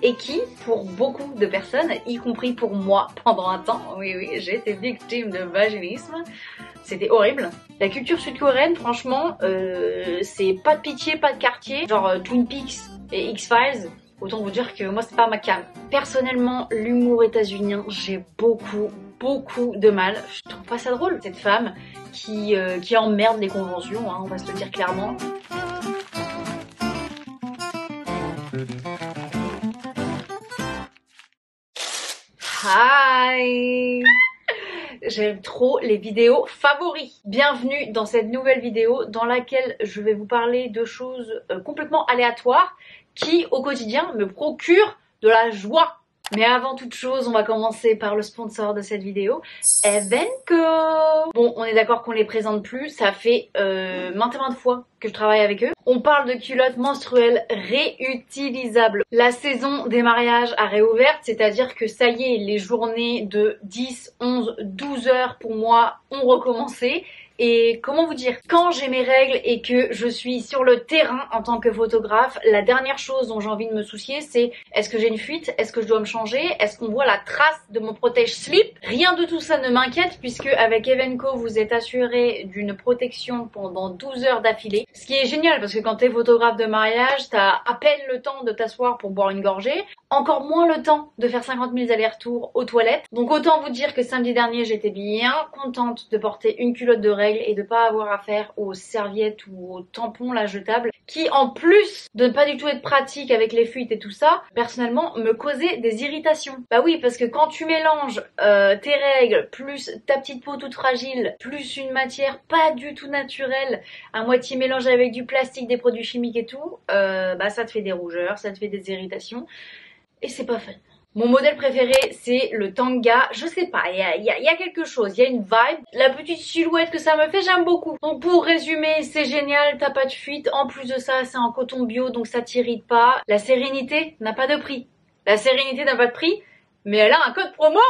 et qui, pour beaucoup de personnes, y compris pour moi pendant un temps, oui, j'ai été victime de vaginisme. C'était horrible. La culture sud-coréenne, franchement, c'est pas de pitié, pas de quartier. Genre Twin Peaks et X-Files. Autant vous dire que moi, c'est pas ma came. Personnellement, l'humour états-unien, j'ai beaucoup de mal. Je trouve pas ça drôle. Cette femme qui emmerde les conventions, hein, on va se le dire clairement. Hi! J'aime trop les vidéos favoris. Bienvenue dans cette nouvelle vidéo dans laquelle je vais vous parler de choses complètement aléatoires qui au quotidien me procurent de la joie. Mais avant toute chose, on va commencer par le sponsor de cette vidéo, Evenko. Bon, on est d'accord qu'on les présente plus, ça fait maintes et maintes fois que je travaille avec eux. On parle de culottes menstruelles réutilisables. La saison des mariages a réouvert, c'est-à-dire que ça y est, les journées de 10, 11, 12 heures pour moi ont recommencé. Et comment vous dire, quand j'ai mes règles et que je suis sur le terrain en tant que photographe, la dernière chose dont j'ai envie de me soucier, c'est est-ce que j'ai une fuite, est-ce que je dois me changer, est-ce qu'on voit la trace de mon protège slip. Rien de tout ça ne m'inquiète puisque avec Evenko vous êtes assuré d'une protection pendant 12 heures d'affilée. Ce qui est génial parce que quand t'es photographe de mariage, t'as à peine le temps de t'asseoir pour boire une gorgée, encore moins le temps de faire 50 000 allers-retours aux toilettes. Donc autant vous dire que samedi dernier j'étais bien contente de porter une culotte de règles et de pas avoir affaire aux serviettes ou aux tampons là jetables qui en plus de ne pas du tout être pratique avec les fuites et tout ça, personnellement me causaient des irritations. Bah oui, parce que quand tu mélanges tes règles plus ta petite peau toute fragile plus une matière pas du tout naturelle à moitié mélangée avec du plastique, des produits chimiques et tout, bah ça te fait des rougeurs, ça te fait des irritations et c'est pas fun. Mon modèle préféré, c'est le tanga. Je sais pas, il y a quelque chose, il y a une vibe. La petite silhouette que ça me fait, j'aime beaucoup. Donc pour résumer, c'est génial, t'as pas de fuite. En plus de ça, c'est en coton bio, donc ça t'irrite pas. La sérénité n'a pas de prix. La sérénité n'a pas de prix, mais elle a un code promo.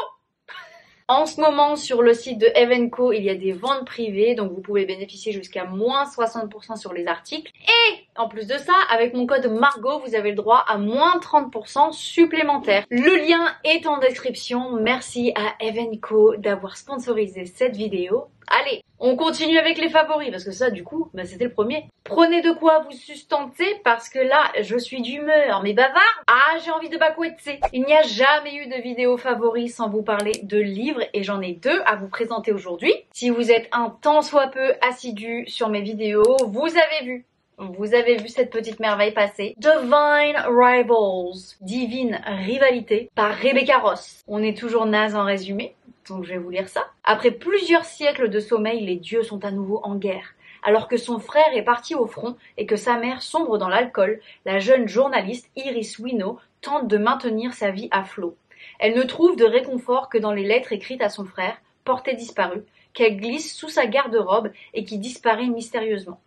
En ce moment, sur le site de Evenko, il y a des ventes privées, donc vous pouvez bénéficier jusqu'à moins 60% sur les articles. Et en plus de ça, avec mon code Margot, vous avez le droit à moins 30% supplémentaire. Le lien est en description. Merci à Evenko d'avoir sponsorisé cette vidéo. Allez, on continue avec les favoris, parce que ça, du coup, bah, c'était le premier. Prenez de quoi vous sustenter, parce que là, je suis d'humeur, mais bavard. Ah, j'ai envie de bakouetser. Il n'y a jamais eu de vidéo favoris sans vous parler de livres, et j'en ai deux à vous présenter aujourd'hui. Si vous êtes un tant soit peu assidu sur mes vidéos, vous avez vu cette petite merveille passer. Divine Rivals, Divine Rivalité, par Rebecca Ross. On est toujours naze en résumé, donc je vais vous lire ça. Après plusieurs siècles de sommeil, les dieux sont à nouveau en guerre. Alors que son frère est parti au front et que sa mère sombre dans l'alcool, la jeune journaliste Iris Wino tente de maintenir sa vie à flot. Elle ne trouve de réconfort que dans les lettres écrites à son frère, porté disparu, qu'elle glisse sous sa garde-robe et qui disparaît mystérieusement.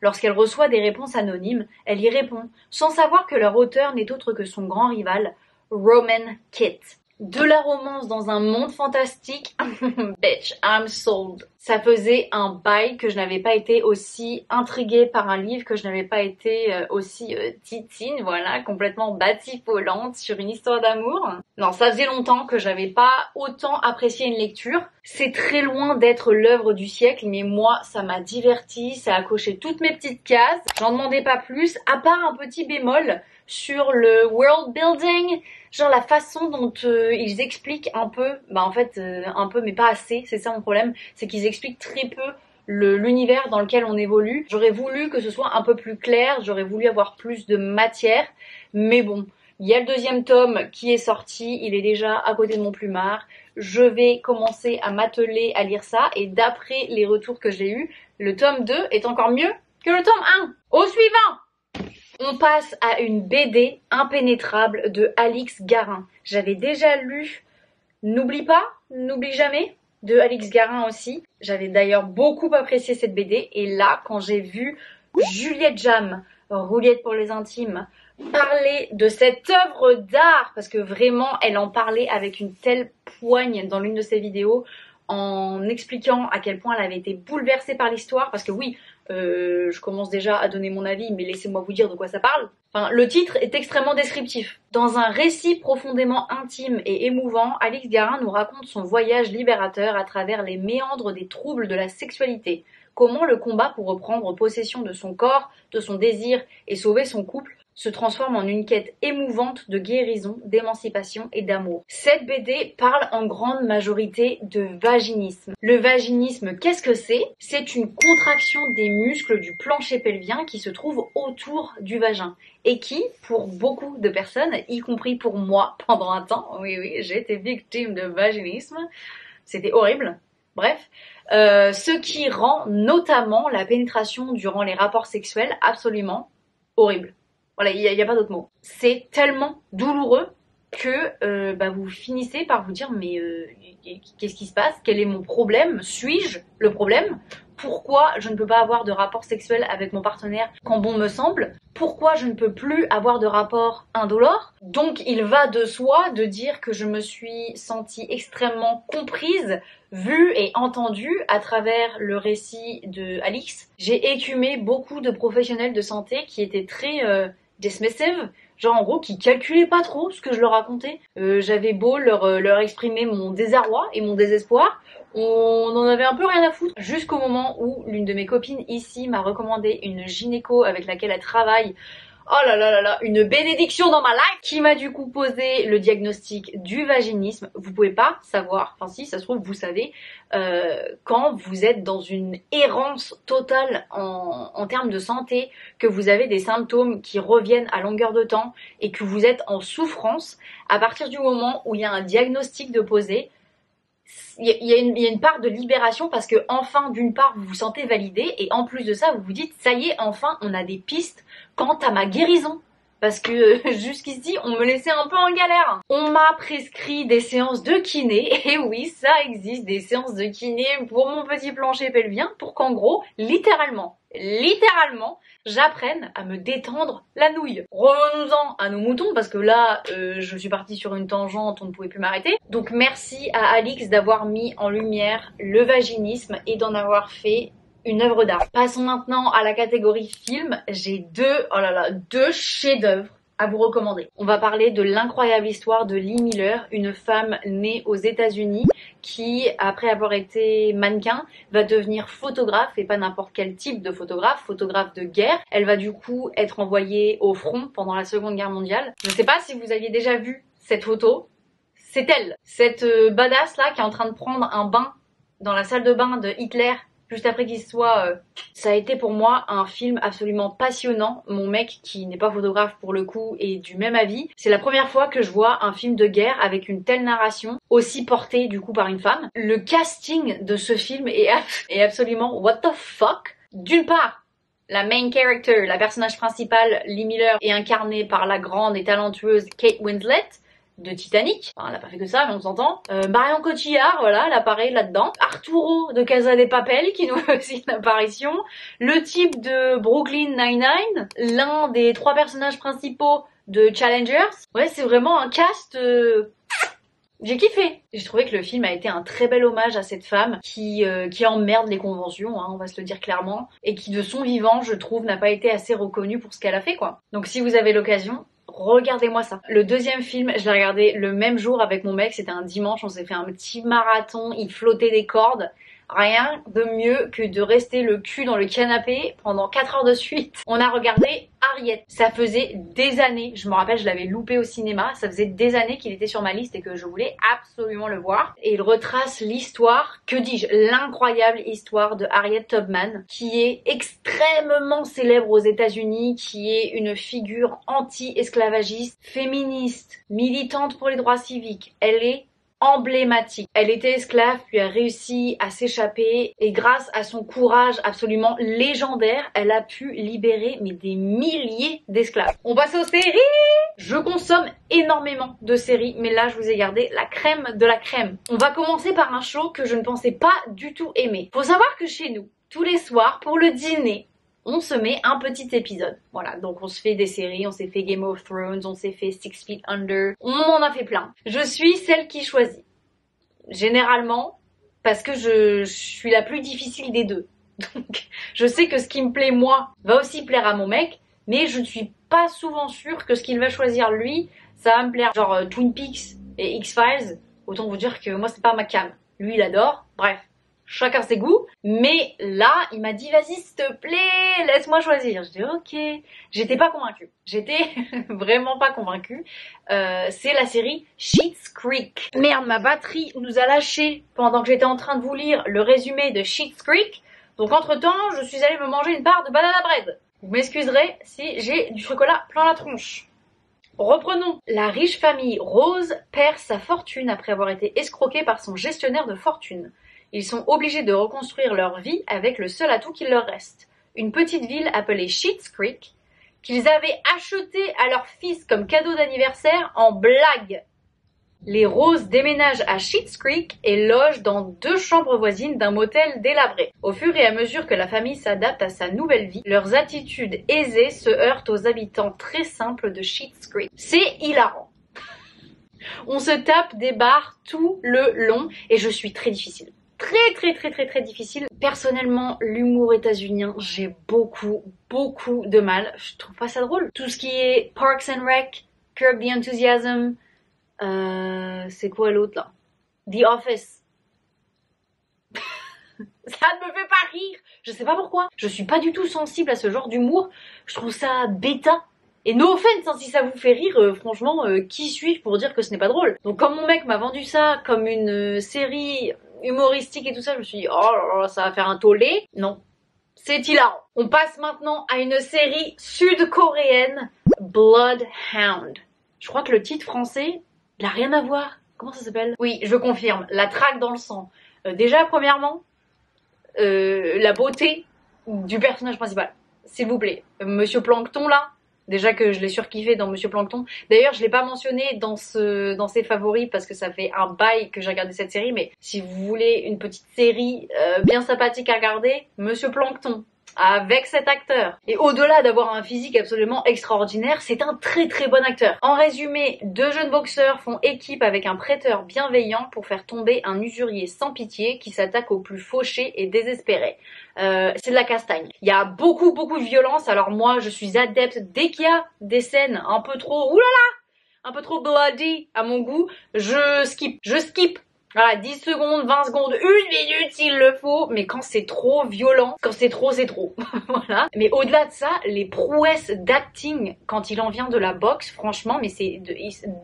Lorsqu'elle reçoit des réponses anonymes, elle y répond, sans savoir que leur auteur n'est autre que son grand rival, Roman Kitt. De la romance dans un monde fantastique, bitch, I'm sold. Ça faisait un bail que je n'avais pas été aussi intriguée par un livre, que je n'avais pas été aussi titine, voilà, complètement batifolante sur une histoire d'amour. Non, ça faisait longtemps que j'avais pas autant apprécié une lecture. C'est très loin d'être l'œuvre du siècle, mais moi, ça m'a divertie, ça a coché toutes mes petites cases. J'en demandais pas plus, à part un petit bémol sur le world building, genre la façon dont ils expliquent un peu, un peu mais pas assez, c'est ça mon problème, c'est qu'ils expliquent très peu l'univers dans lequel on évolue. J'aurais voulu que ce soit un peu plus clair, j'aurais voulu avoir plus de matière, mais bon, il y a le deuxième tome qui est sorti, il est déjà à côté de mon plumard, je vais commencer à m'atteler à lire ça, et d'après les retours que j'ai eus, le tome 2 est encore mieux que le tome 1. Au suivant! On passe à une BD impénétrable de Alix Garin. J'avais déjà lu N'oublie pas, n'oublie jamais de Alix Garin aussi. J'avais d'ailleurs beaucoup apprécié cette BD et là quand j'ai vu Juliette Jam, Rouliette pour les intimes, parler de cette œuvre d'art, parce que vraiment elle en parlait avec une telle poigne dans l'une de ses vidéos, en expliquant à quel point elle avait été bouleversée par l'histoire, parce que oui, Je commence déjà à donner mon avis, mais laissez-moi vous dire de quoi ça parle. Enfin, le titre est extrêmement descriptif. Dans un récit profondément intime et émouvant, Alix Garin nous raconte son voyage libérateur à travers les méandres des troubles de la sexualité. Comment le combat pour reprendre possession de son corps, de son désir et sauver son couple se transforme en une quête émouvante de guérison, d'émancipation et d'amour. Cette BD parle en grande majorité de vaginisme. Le vaginisme, qu'est-ce que c'est? C'est une contraction des muscles du plancher pelvien qui se trouve autour du vagin et qui, pour beaucoup de personnes, y compris pour moi pendant un temps, oui, j'ai été victime de vaginisme, c'était horrible, bref, ce qui rend notamment la pénétration durant les rapports sexuels absolument horrible. Voilà, il y a pas d'autre mot. C'est tellement douloureux que vous finissez par vous dire mais qu'est-ce qui se passe? Quel est mon problème? Suis-je le problème? Pourquoi je ne peux pas avoir de rapport sexuel avec mon partenaire quand bon me semble? Pourquoi je ne peux plus avoir de rapport indolore? Donc il va de soi de dire que je me suis sentie extrêmement comprise, vue et entendue à travers le récit de Alix. J'ai écumé beaucoup de professionnels de santé qui étaient très dismissive, genre en gros qui calculaient pas trop ce que je leur racontais. J'avais beau leur exprimer mon désarroi et mon désespoir, on en avait un peu rien à foutre. Jusqu'au moment où l'une de mes copines ici m'a recommandé une gynéco avec laquelle elle travaille. Oh là là là là, une bénédiction dans ma life, qui m'a du coup posé le diagnostic du vaginisme. Vous pouvez pas savoir, enfin si ça se trouve vous savez, quand vous êtes dans une errance totale en termes de santé, que vous avez des symptômes qui reviennent à longueur de temps et que vous êtes en souffrance, à partir du moment où il y a un diagnostic de posé, il y a une part de libération parce que enfin d'une part vous vous sentez validé et en plus de ça vous vous dites ça y est enfin on a des pistes quant à ma guérison parce que jusqu'ici on me laissait un peu en galère. On m'a prescrit des séances de kiné et oui ça existe des séances de kiné pour mon petit plancher pelvien pour qu'en gros littéralement j'apprenne à me détendre la nouille. Revenons-en à nos moutons parce que là je suis partie sur une tangente, on ne pouvait plus m'arrêter. Donc merci à Alix d'avoir mis en lumière le vaginisme et d'en avoir fait une œuvre d'art. Passons maintenant à la catégorie film. J'ai deux chefs-d'œuvre à vous recommander. On va parler de l'incroyable histoire de Lee Miller, une femme née aux États-Unis qui, après avoir été mannequin, va devenir photographe et pas n'importe quel type de photographe, photographe de guerre. Elle va du coup être envoyée au front pendant la Seconde Guerre mondiale. Je ne sais pas si vous aviez déjà vu cette photo. C'est elle, cette badass là qui est en train de prendre un bain dans la salle de bain de Hitler juste après qu'il soit... Ça a été pour moi un film absolument passionnant. Mon mec, qui n'est pas photographe pour le coup, est du même avis. C'est la première fois que je vois un film de guerre avec une telle narration, aussi portée du coup par une femme. Le casting de ce film est absolument what the fuck. D'une part, la main character, la personnage principale, Lee Miller, est incarnée par la grande et talentueuse Kate Winslet, de Titanic, enfin, elle n'a pas fait que ça mais on s'entend. Marion Cotillard, voilà, elle apparaît là-dedans. Arturo de Casa de Papel qui nous fait aussi une apparition. Le type de Brooklyn Nine-Nine, l'un des 3 personnages principaux de Challengers. Ouais, c'est vraiment un cast... J'ai kiffé. J'ai trouvé que le film a été un très bel hommage à cette femme qui emmerde les conventions, hein, on va se le dire clairement, et qui de son vivant, je trouve, n'a pas été assez reconnue pour ce qu'elle a fait, quoi. Donc si vous avez l'occasion, regardez-moi ça. Le deuxième film, je l'ai regardé le même jour avec mon mec, c'était un dimanche, on s'est fait un petit marathon, il flottait des cordes. Rien de mieux que de rester le cul dans le canapé pendant 4 heures de suite. On a regardé Harriet. Ça faisait des années, je me rappelle, je l'avais loupé au cinéma, ça faisait des années qu'il était sur ma liste et que je voulais absolument le voir. Et il retrace l'histoire, que dis-je, l'incroyable histoire de Harriet Tubman, qui est extrêmement célèbre aux États-Unis, qui est une figure anti-esclavagiste, féministe, militante pour les droits civiques. Elle est emblématique. Elle était esclave puis a réussi à s'échapper et grâce à son courage absolument légendaire, elle a pu libérer mais des milliers d'esclaves. On passe aux séries. Je consomme énormément de séries mais là je vous ai gardé la crème de la crème. On va commencer par un show que je ne pensais pas du tout aimer. Faut savoir que chez nous, tous les soirs pour le dîner, on se met un petit épisode. Voilà, donc on se fait des séries, on s'est fait Game of Thrones, on s'est fait 6 Feet Under, on en a fait plein. Je suis celle qui choisit. Généralement, parce que je suis la plus difficile des deux. Donc je sais que ce qui me plaît moi va aussi plaire à mon mec, mais je ne suis pas souvent sûre que ce qu'il va choisir lui, ça va me plaire. Genre Twin Peaks et X-Files, autant vous dire que moi c'est pas ma cam. Lui il adore, bref. Chacun ses goûts, mais là, il m'a dit vas-y s'il te plaît, laisse-moi choisir. Je dis ok, j'étais pas convaincue, j'étais vraiment pas convaincue. C'est la série Schitt's Creek. Merde, ma batterie nous a lâché pendant que j'étais en train de vous lire le résumé de Schitt's Creek. Donc entre temps, je suis allée me manger une part de banana bread. Vous m'excuserez si j'ai du chocolat plein la tronche. Reprenons. La riche famille Rose perd sa fortune après avoir été escroquée par son gestionnaire de fortune. Ils sont obligés de reconstruire leur vie avec le seul atout qu'il leur reste. Une petite ville appelée Schitt's Creek, qu'ils avaient achetée à leur fils comme cadeau d'anniversaire en blague. Les Roses déménagent à Schitt's Creek et logent dans 2 chambres voisines d'un motel délabré. Au fur et à mesure que la famille s'adapte à sa nouvelle vie, leurs attitudes aisées se heurtent aux habitants très simples de Schitt's Creek. C'est hilarant. On se tape des barres tout le long et je suis très difficile. Très difficile. Personnellement, l'humour états-unien, j'ai beaucoup de mal. Je trouve pas ça drôle. Tout ce qui est Parks and Rec, Curb the Enthusiasm, c'est quoi l'autre là? The Office. Ça ne me fait pas rire. Je sais pas pourquoi. Je suis pas du tout sensible à ce genre d'humour. Je trouve ça bêta. Et no offense, hein, si ça vous fait rire, franchement, qui suis-je pour dire que ce n'est pas drôle? Donc comme mon mec m'a vendu ça comme une série humoristique et tout ça, je me suis dit, oh là là, ça va faire un tollé. Non, c'est hilarant. On passe maintenant à une série sud-coréenne, Bloodhound. Je crois que le titre français, il n'a rien à voir. Comment ça s'appelle? Oui, je confirme, la traque dans le sang. Déjà, premièrement, la beauté du personnage principal. S'il vous plaît. Monsieur Plankton, là, déjà que je l'ai surkiffé dans Monsieur Plankton. D'ailleurs, je l'ai pas mentionné dans ses favoris parce que ça fait un bail que j'ai regardé cette série. Mais si vous voulez une petite série bien sympathique à regarder, Monsieur Plankton. Avec cet acteur. Et au-delà d'avoir un physique absolument extraordinaire, c'est un très bon acteur. En résumé, 2 jeunes boxeurs font équipe avec un prêteur bienveillant pour faire tomber un usurier sans pitié qui s'attaque aux plus fauchés et désespérés. C'est de la castagne. Il y a beaucoup de violence, alors moi je suis adepte dès qu'il y a des scènes un peu trop, oulala, un peu trop bloody à mon goût, je skip. Voilà, 10 secondes, 20 secondes, 1 minute s'il le faut, mais quand c'est trop violent, quand c'est trop, c'est trop. Voilà. Mais au-delà de ça, les prouesses d'acting quand il en vient de la boxe, franchement, mais c'est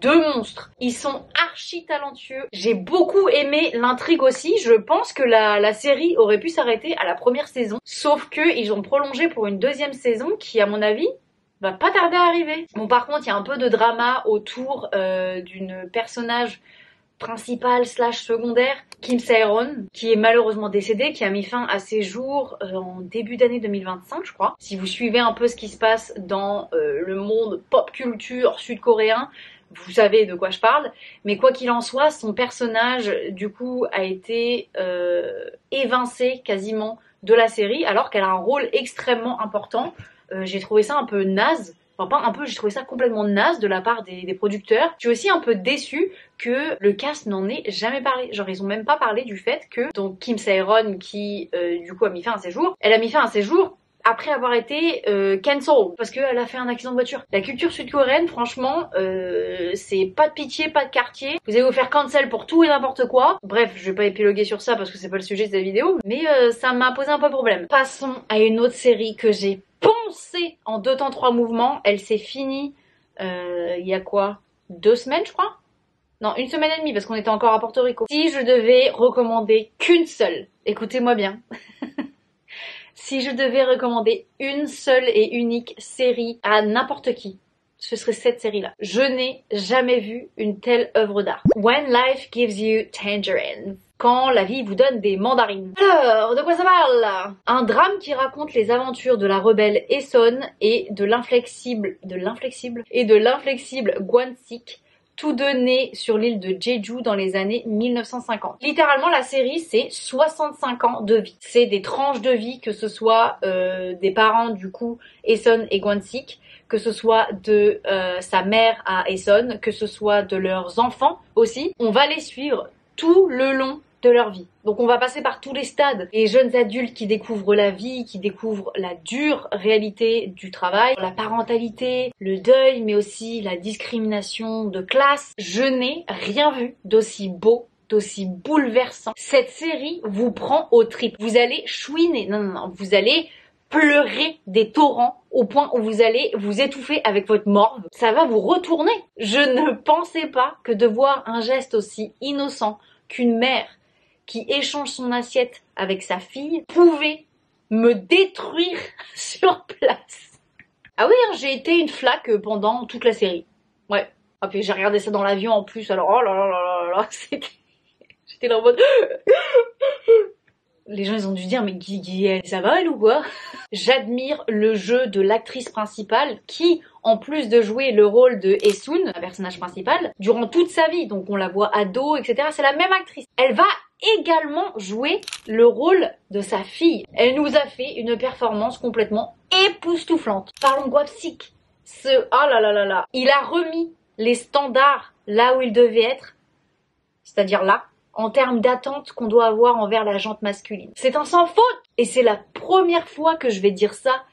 2 monstres. Ils sont archi talentueux. J'ai beaucoup aimé l'intrigue aussi. Je pense que la série aurait pu s'arrêter à la première saison, sauf que ils ont prolongé pour une 2e saison qui, à mon avis, va pas tarder à arriver. Bon, par contre, il y a un peu de drama autour d'une personnage principal / secondaire, Kim Sae-ron, qui est malheureusement décédé, qui a mis fin à ses jours en début d'année 2025, je crois. Si vous suivez un peu ce qui se passe dans le monde pop culture sud-coréen, vous savez de quoi je parle. Mais quoi qu'il en soit, son personnage, du coup, a été évincé quasiment de la série, alors qu'elle a un rôle extrêmement important. J'ai trouvé ça un peu naze. Enfin, pas un peu, j'ai trouvé ça complètement naze de la part des producteurs. Je suis aussi un peu déçue que le cast n'en ait jamais parlé. Genre, ils ont même pas parlé du fait que donc Kim Sae-ron, qui du coup a mis fin à ses jours, elle a mis fin à ses jours après avoir été cancel parce qu'elle a fait un accident de voiture. La culture sud-coréenne, franchement, c'est pas de pitié, pas de quartier. Vous allez vous faire cancel pour tout et n'importe quoi. Bref, je vais pas épiloguer sur ça parce que c'est pas le sujet de cette vidéo, mais ça m'a posé un peu de problème. Passons à une autre série que j'ai poncée en 2 temps 3 mouvements. Elle s'est finie il y a quoi, 2 semaines je crois. Non, 1 semaine et demie parce qu'on était encore à Porto Rico. Si je devais recommander qu'une seule, écoutez-moi bien. Si je devais recommander une seule et unique série à n'importe qui, ce serait cette série-là. Je n'ai jamais vu une telle œuvre d'art. When Life Gives You Tangerines. Quand la vie vous donne des mandarines. Alors, de quoi ça parle? Un drame qui raconte les aventures de la rebelle Eson et de l'inflexible Gwan-sik, tous 2 nés sur l'île de Jeju dans les années 1950. Littéralement, la série, c'est 65 ans de vie. C'est des tranches de vie, que ce soit des parents, du coup, Eson et Gwan-sik, que ce soit de sa mère à Eson, que ce soit de leurs enfants aussi. On va les suivre tout le long de leur vie. Donc on va passer par tous les stades. Les jeunes adultes qui découvrent la vie, qui découvrent la dure réalité du travail, la parentalité, le deuil, mais aussi la discrimination de classe. Je n'ai rien vu d'aussi beau, d'aussi bouleversant. Cette série vous prend aux tripes. Vous allez chouiner, non, vous allez pleurer des torrents au point où vous allez vous étouffer avec votre morve. Ça va vous retourner. Je ne pensais pas que de voir un geste aussi innocent qu'une mère qui échange son assiette avec sa fille pouvait me détruire sur place. Ah oui, hein, j'ai été une flaque pendant toute la série. Ouais. Ah puis j'ai regardé ça dans l'avion en plus, alors oh là là là là là, j'étais là en mode... Les gens ils ont dû dire mais Guigui, ça va elle ou quoi? J'admire le jeu de l'actrice principale qui, en plus de jouer le rôle de Esun, la personnage principal, durant toute sa vie, donc on la voit ado, etc. C'est la même actrice. Elle va également jouer le rôle de sa fille. Elle nous a fait une performance complètement époustouflante. Parlons Guapsic. Oh là là là là. Il a remis les standards là où ils devaient être, c'est-à-dire là, en termes d'attente qu'on doit avoir envers la jante masculine. C'est un sans faute! Et c'est la première fois que je vais dire ça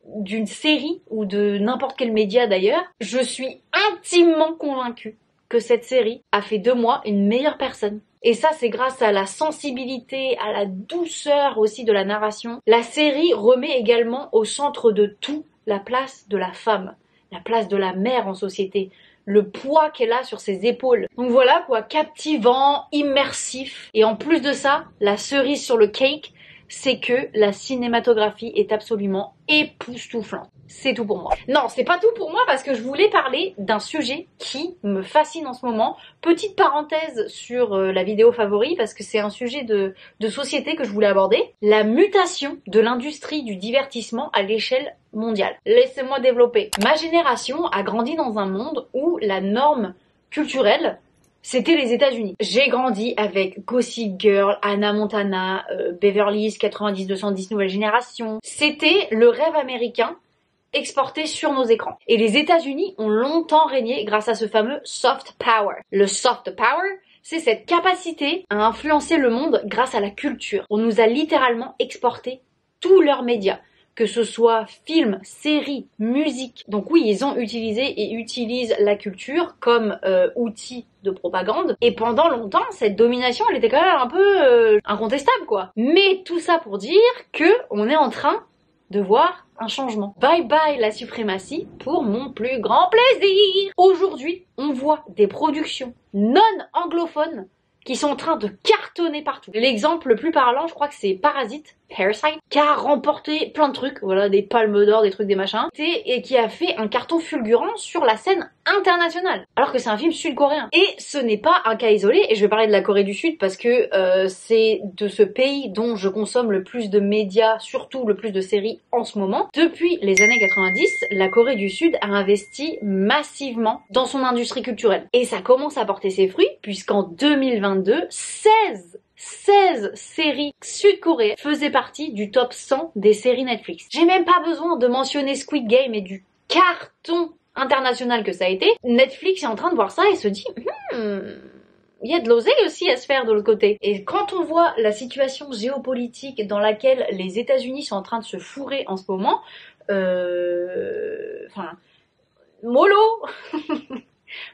d'une série ou de n'importe quel média d'ailleurs. Je suis intimement convaincue que cette série a fait de moi une meilleure personne. Et ça, c'est grâce à la sensibilité, à la douceur aussi de la narration. La série remet également au centre de tout la place de la femme, la place de la mère en société, le poids qu'elle a sur ses épaules. Donc voilà quoi, captivant, immersif. Et en plus de ça, la cerise sur le cake, c'est que la cinématographie est absolument époustouflante. C'est tout pour moi. Non, c'est pas tout pour moi parce que je voulais parler d'un sujet qui me fascine en ce moment. Petite parenthèse sur la vidéo favori parce que c'est un sujet de société que je voulais aborder. La mutation de l'industrie du divertissement à l'échelle mondiale. Laissez-moi développer. Ma génération a grandi dans un monde où la norme culturelle, c'était les États-Unis. J'ai grandi avec Gossip Girl, Hannah Montana, Beverly Hills 90-210 nouvelle génération. C'était le rêve américain exporté sur nos écrans. Et les États-Unis ont longtemps régné grâce à ce fameux soft power. Le soft power, c'est cette capacité à influencer le monde grâce à la culture. On nous a littéralement exporté tous leurs médias, que ce soit films, séries, musique. Donc oui, ils ont utilisé et utilisent la culture comme outil de propagande. Et pendant longtemps, cette domination, elle était quand même un peu incontestable, quoi. Mais tout ça pour dire que on est en train de voir un changement. Bye bye la suprématie pour mon plus grand plaisir. Aujourd'hui, on voit des productions non anglophones qui sont en train de cartonner partout. L'exemple le plus parlant, je crois que c'est Parasite, qui a remporté plein de trucs, voilà, des palmes d'or, des trucs, des machins, et qui a fait un carton fulgurant sur la scène internationale, alors que c'est un film sud-coréen. Et ce n'est pas un cas isolé, et je vais parler de la Corée du Sud parce que c'est de ce pays dont je consomme le plus de médias, surtout le plus de séries en ce moment. Depuis les années 90, la Corée du Sud a investi massivement dans son industrie culturelle. Et ça commence à porter ses fruits, puisqu'en 2022, 16 séries sud-coréennes faisaient partie du top 100 des séries Netflix. J'ai même pas besoin de mentionner Squid Game et du carton international que ça a été. Netflix est en train de voir ça et se dit il y a de l'oseille aussi à se faire de l'autre côté. Et quand on voit la situation géopolitique dans laquelle les États-Unis sont en train de se fourrer en ce moment, mollo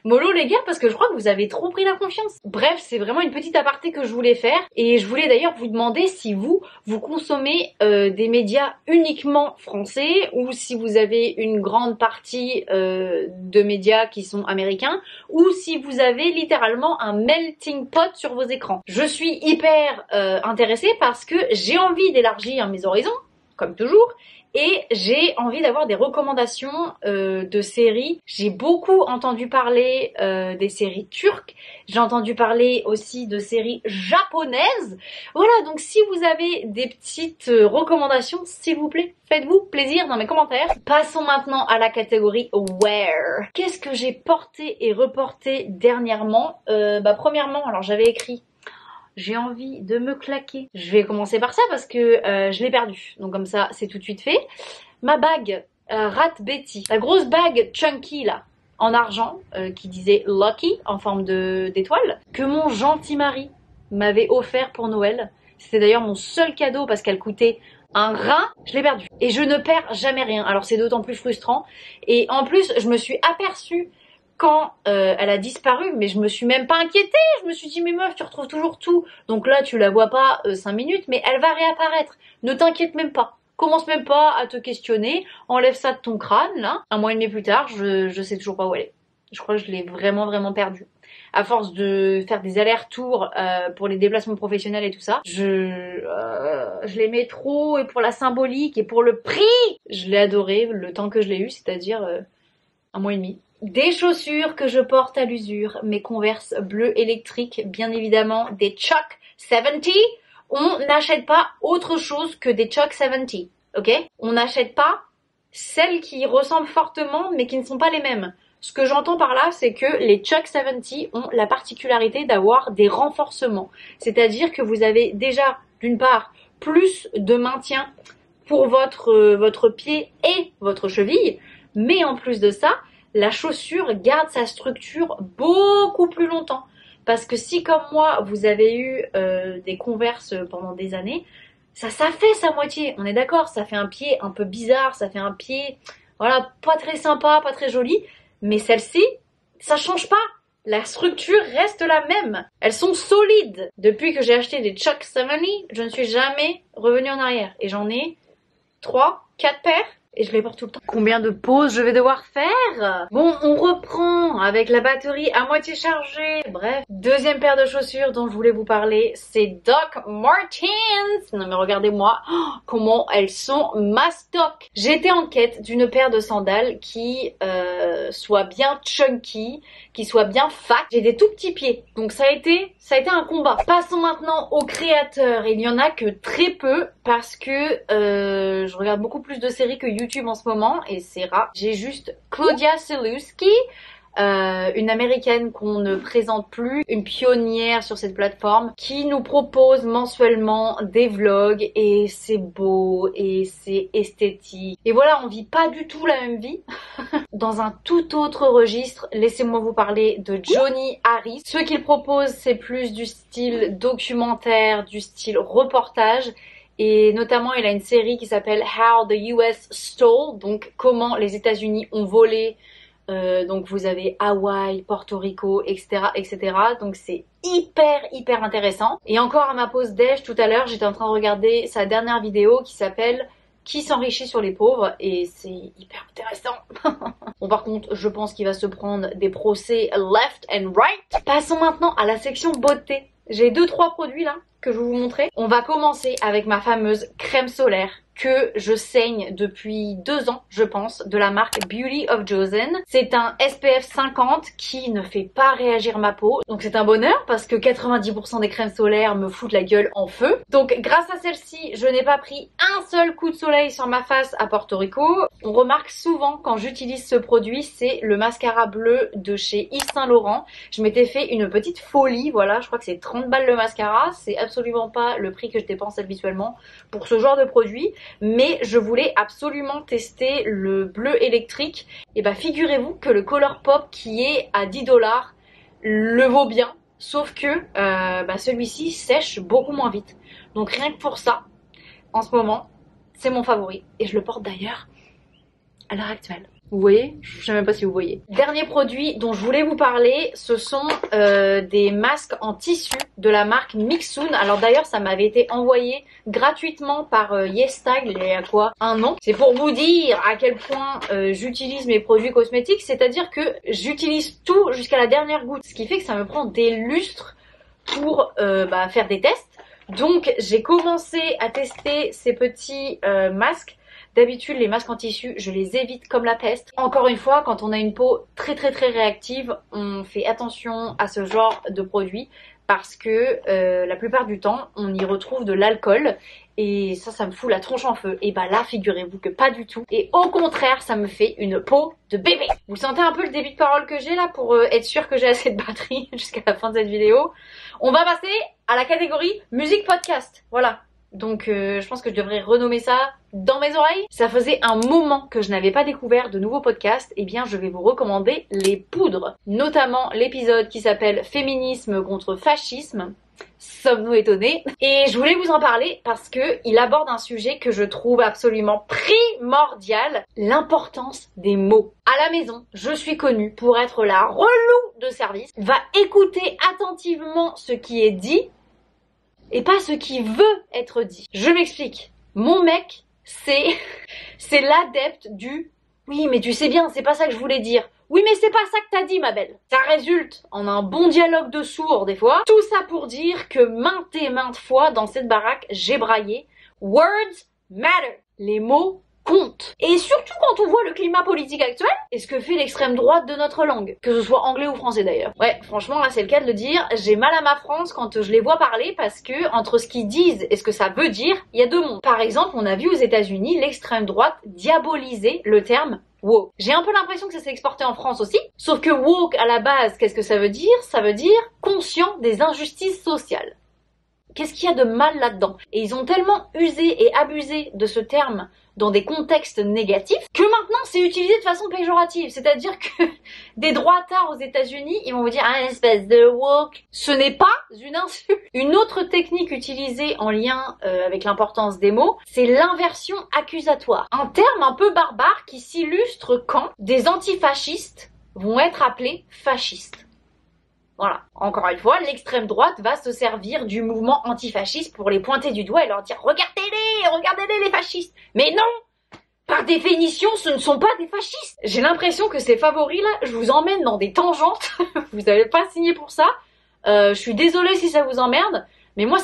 mollo les gars, parce que je crois que vous avez trop pris la confiance. Bref, c'est vraiment une petite aparté que je voulais faire. Et je voulais d'ailleurs vous demander si vous consommez des médias uniquement français ou si vous avez une grande partie de médias qui sont américains ou si vous avez littéralement un melting pot sur vos écrans. Je suis hyper intéressée parce que j'ai envie d'élargir mes horizons, comme toujours. Et j'ai envie d'avoir des recommandations de séries. J'ai beaucoup entendu parler des séries turques. J'ai entendu parler aussi de séries japonaises. Voilà, donc si vous avez des petites recommandations, s'il vous plaît, faites-vous plaisir dans mes commentaires. Passons maintenant à la catégorie Wear. Qu'est-ce que j'ai porté et reporté dernièrement? Premièrement, alors j'avais écrit... J'ai envie de me claquer. Je vais commencer par ça parce que je l'ai perdu. Donc comme ça, c'est tout de suite fait. Ma bague Rat Betty. La grosse bague chunky là, en argent, qui disait Lucky, en forme d'étoile, que mon gentil mari m'avait offert pour Noël. C'était d'ailleurs mon seul cadeau parce qu'elle coûtait un rein. Je l'ai perdu. Et je ne perds jamais rien. Alors c'est d'autant plus frustrant. Et en plus, je me suis aperçue quand elle a disparu, mais je me suis même pas inquiétée. Je me suis dit, mais meuf, tu retrouves toujours tout. Donc là, tu la vois pas 5 minutes, mais elle va réapparaître. Ne t'inquiète même pas. Commence même pas à te questionner. Enlève ça de ton crâne, là. 1 mois et demi plus tard, je sais toujours pas où elle est. Je crois que je l'ai vraiment perdue. À force de faire des allers-retours pour les déplacements professionnels et tout ça, je l'aimais trop, et pour la symbolique et pour le prix, je l'ai adoré le temps que je l'ai eu, c'est-à-dire 1 mois et demi. Des chaussures que je porte à l'usure, mes Converse bleues électriques, bien évidemment des Chuck 70. On n'achète pas autre chose que des Chuck 70, ok? On n'achète pas celles qui ressemblent fortement mais qui ne sont pas les mêmes. Ce que j'entends par là, c'est que les Chuck 70 ont la particularité d'avoir des renforcements. C'est-à-dire que vous avez déjà, d'une part, plus de maintien pour votre pied et votre cheville, mais en plus de ça, la chaussure garde sa structure beaucoup plus longtemps. Parce que si, comme moi, vous avez eu des Converse pendant des années, ça fait sa moitié. On est d'accord, ça fait un pied un peu bizarre, ça fait un pied, voilà, pas très sympa, pas très joli. Mais celle-ci, ça change pas. La structure reste la même. Elles sont solides. Depuis que j'ai acheté des Chuck 70, je ne suis jamais revenue en arrière. Et j'en ai 3, 4 paires. Et je les porte tout le temps. Combien de pauses je vais devoir faire? Bon, on reprend avec la batterie à moitié chargée. Bref, deuxième paire de chaussures dont je voulais vous parler, c'est Doc Martens. Non mais regardez-moi comment elles sont ma stock. J'étais en quête d'une paire de sandales qui soit bien chunky, qui soit bien fat. J'ai des tout petits pieds, donc ça a été un combat. Passons maintenant aux créateurs. Il y en a que très peu parce que je regarde beaucoup plus de séries que YouTube en ce moment et c'est rare. J'ai juste Claudia Selewski, une américaine qu'on ne présente plus, une pionnière sur cette plateforme qui nous propose mensuellement des vlogs et c'est beau et c'est esthétique. Et voilà, on vit pas du tout la même vie. Dans un tout autre registre, laissez-moi vous parler de Johnny Harris. Ce qu'il propose, c'est plus du style documentaire, du style reportage. Et notamment, il a une série qui s'appelle How the US Stole, donc comment les États-Unis ont volé. Donc vous avez Hawaï, Porto Rico, etc., etc. Donc c'est hyper intéressant. Et encore à ma pause déj tout à l'heure, j'étais en train de regarder sa dernière vidéo qui s'appelle Qui s'enrichit sur les pauvres et c'est hyper intéressant. Bon par contre, je pense qu'il va se prendre des procès left and right. Passons maintenant à la section beauté. J'ai 2-3 produits là que je vais vous montrer. On va commencer avec ma fameuse crème solaire que je saigne depuis 2 ans, je pense, de la marque Beauty of Joseon. C'est un SPF 50 qui ne fait pas réagir ma peau. Donc c'est un bonheur parce que 90% des crèmes solaires me foutent la gueule en feu. Donc grâce à celle-ci, je n'ai pas pris un seul coup de soleil sur ma face à Porto Rico. On remarque souvent quand j'utilise ce produit, c'est le mascara bleu de chez Yves Saint Laurent. Je m'étais fait une petite folie, voilà, je crois que c'est 30 balles le mascara. C'est absolument pas le prix que je dépense habituellement pour ce genre de produit. Mais je voulais absolument tester le bleu électrique. Et bah figurez-vous que le Colourpop qui est à 10 $, le vaut bien. Sauf que celui-ci sèche beaucoup moins vite. Donc rien que pour ça, en ce moment, c'est mon favori. Et je le porte d'ailleurs à l'heure actuelle. Vous voyez? Je sais même pas si vous voyez. Dernier produit dont je voulais vous parler, ce sont des masques en tissu de la marque Mixoon. Alors d'ailleurs, ça m'avait été envoyé gratuitement par YesStyle il y a quoi? 1 an. C'est pour vous dire à quel point j'utilise mes produits cosmétiques, c'est-à-dire que j'utilise tout jusqu'à la dernière goutte. Ce qui fait que ça me prend des lustres pour faire des tests. Donc j'ai commencé à tester ces petits masques. D'habitude, les masques en tissu, je les évite comme la peste. Encore une fois, quand on a une peau très réactive, on fait attention à ce genre de produit parce que la plupart du temps, on y retrouve de l'alcool et ça me fout la tronche en feu. Et bah là, figurez-vous que pas du tout. Et au contraire, ça me fait une peau de bébé. Vous sentez un peu le débit de parole que j'ai là pour être sûr que j'ai assez de batterie jusqu'à la fin de cette vidéo. On va passer à la catégorie musique podcast. Voilà. Donc je pense que je devrais renommer ça dans mes oreilles. Ça faisait un moment que je n'avais pas découvert de nouveaux podcasts. Eh bien je vais vous recommander les poudres. Notamment l'épisode qui s'appelle Féminisme contre fascisme. Sommes-nous étonnés? Et je voulais vous en parler parce que il aborde un sujet que je trouve absolument primordial, l'importance des mots. À la maison, je suis connue pour être la relou de service, va écouter attentivement ce qui est dit et pas ce qui veut être dit. Je m'explique. Mon mec, c'est l'adepte du oui, mais tu sais bien, c'est pas ça que je voulais dire. Oui, mais c'est pas ça que t'as dit, ma belle. Ça résulte en un bon dialogue de sourds, des fois. Tout ça pour dire que maintes et maintes fois, dans cette baraque, j'ai braillé. Words matter. Les mots comptent. Et surtout quand on voit le climat politique actuel et ce que fait l'extrême droite de notre langue. Que ce soit anglais ou français d'ailleurs. Ouais, franchement, là, c'est le cas de le dire. J'ai mal à ma France quand je les vois parler parce que, entre ce qu'ils disent et ce que ça veut dire, il y a deux mondes. Par exemple, on a vu aux États-Unis l'extrême droite diaboliser le terme woke. J'ai un peu l'impression que ça s'est exporté en France aussi. Sauf que woke, à la base, qu'est-ce que ça veut dire? Ça veut dire conscient des injustices sociales. Qu'est-ce qu'il y a de mal là-dedans? Et ils ont tellement usé et abusé de ce terme dans des contextes négatifs que maintenant c'est utilisé de façon péjorative. C'est-à-dire que des droitards aux États-Unis, ils vont vous dire ah, espèce de woke. Ce n'est pas une insulte. Une autre technique utilisée en lien avec l'importance des mots, c'est l'inversion accusatoire. Un terme un peu barbare qui s'illustre quand des antifascistes vont être appelés fascistes. Voilà. Encore une fois, l'extrême droite va se servir du mouvement antifasciste pour les pointer du doigt et leur dire regardez-les les fascistes. Mais non! Par définition, ce ne sont pas des fascistes. J'ai l'impression que ces favoris là, je vous emmène dans des tangentes. Vous n'avez pas signé pour ça. Je suis désolée si ça vous emmerde. Mais moi,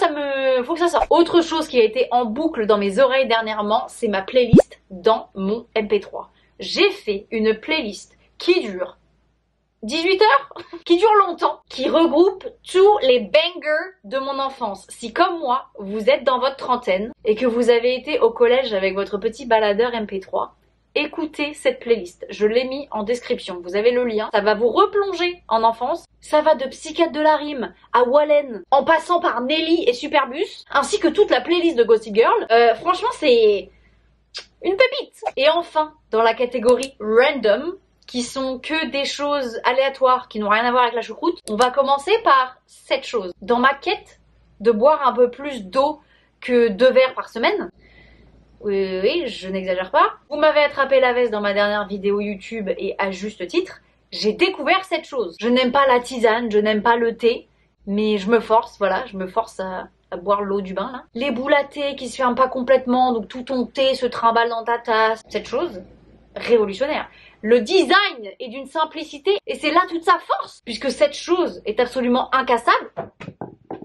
faut que ça sorte. Autre chose qui a été en boucle dans mes oreilles dernièrement, c'est ma playlist dans mon MP3. J'ai fait une playlist qui dure 18 heures, qui dure longtemps, qui regroupe tous les bangers de mon enfance. Si comme moi, vous êtes dans votre trentaine et que vous avez été au collège avec votre petit baladeur MP3, écoutez cette playlist. Je l'ai mis en description. Vous avez le lien. Ça va vous replonger en enfance. Ça va de Psychiatre de la Rime à Wallen, en passant par Nelly et Superbus, ainsi que toute la playlist de Gossip Girl. Franchement, c'est une pépite. Et enfin, dans la catégorie Random, qui sont que des choses aléatoires qui n'ont rien à voir avec la choucroute, on va commencer par cette chose. Dans ma quête de boire un peu plus d'eau que 2 verres par semaine, oui, je n'exagère pas, vous m'avez attrapé la veste dans ma dernière vidéo YouTube et à juste titre, j'ai découvert cette chose. Je n'aime pas la tisane, je n'aime pas le thé, mais je me force, voilà, je me force à boire l'eau du bain là. Les boules à thé qui se ferment pas complètement, donc tout ton thé se trimballe dans ta tasse. Cette chose révolutionnaire. Le design est d'une simplicité et c'est là toute sa force, puisque cette chose est absolument incassable.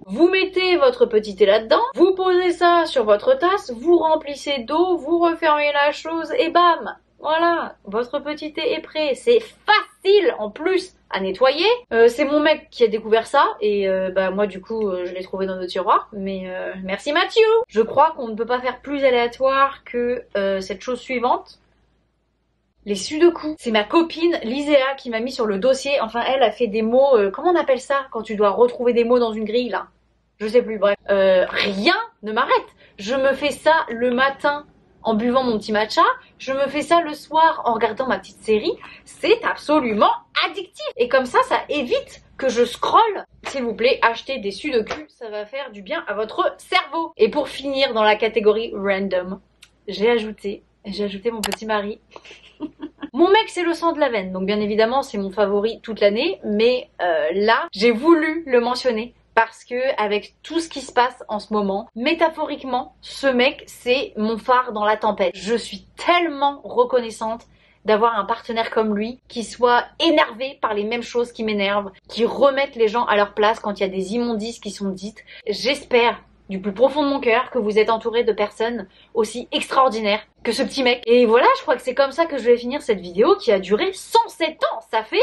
Vous mettez votre petit thé là-dedans, vous posez ça sur votre tasse, vous remplissez d'eau, vous refermez la chose et bam, voilà, votre petit thé est prêt. C'est facile en plus à nettoyer. C'est mon mec qui a découvert ça et moi du coup je l'ai trouvé dans notre tiroir. Mais merci Mathieu. Je crois qu'on ne peut pas faire plus aléatoire que cette chose suivante. Les sudoku. C'est ma copine Liséa qui m'a mis sur le dossier. Enfin, elle a fait des mots... comment on appelle ça quand tu dois retrouver des mots dans une grille, là? Je sais plus, bref. Rien ne m'arrête. Je me fais ça le matin en buvant mon petit matcha. Je me fais ça le soir en regardant ma petite série. C'est absolument addictif. Et comme ça évite que je scrolle. S'il vous plaît, achetez des sudoku. Ça va faire du bien à votre cerveau. Et pour finir dans la catégorie random, j'ai ajouté mon petit mari. Mon mec c'est le sang de la veine, donc bien évidemment c'est mon favori toute l'année, mais là j'ai voulu le mentionner parce que avec tout ce qui se passe en ce moment, métaphoriquement, ce mec c'est mon phare dans la tempête. Je suis tellement reconnaissante d'avoir un partenaire comme lui qui soit énervé par les mêmes choses qui m'énervent, qui remette les gens à leur place quand il y a des immondices qui sont dites. J'espère du plus profond de mon cœur que vous êtes entouré de personnes aussi extraordinaires que ce petit mec. Et voilà, je crois que c'est comme ça que je vais finir cette vidéo qui a duré 107 ans. Ça fait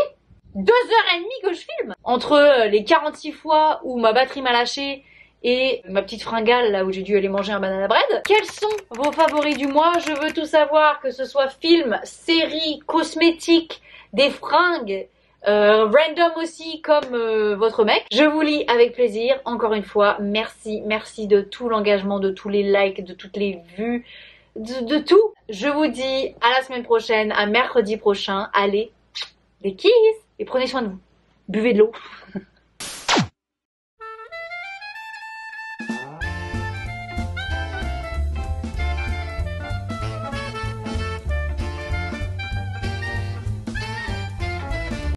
2h30 que je filme. Entre les 46 fois où ma batterie m'a lâché et ma petite fringale là où j'ai dû aller manger un banana bread. Quels sont vos favoris du mois? Je veux tout savoir, que ce soit film, série, cosmétiques, des fringues, random aussi comme votre mec. Je vous lis avec plaisir. Encore une fois, merci de tout l'engagement, de tous les likes, de toutes les vues, de tout. Je vous dis à la semaine prochaine, à mercredi prochain. Allez, des kisses et prenez soin de vous. Buvez de l'eau.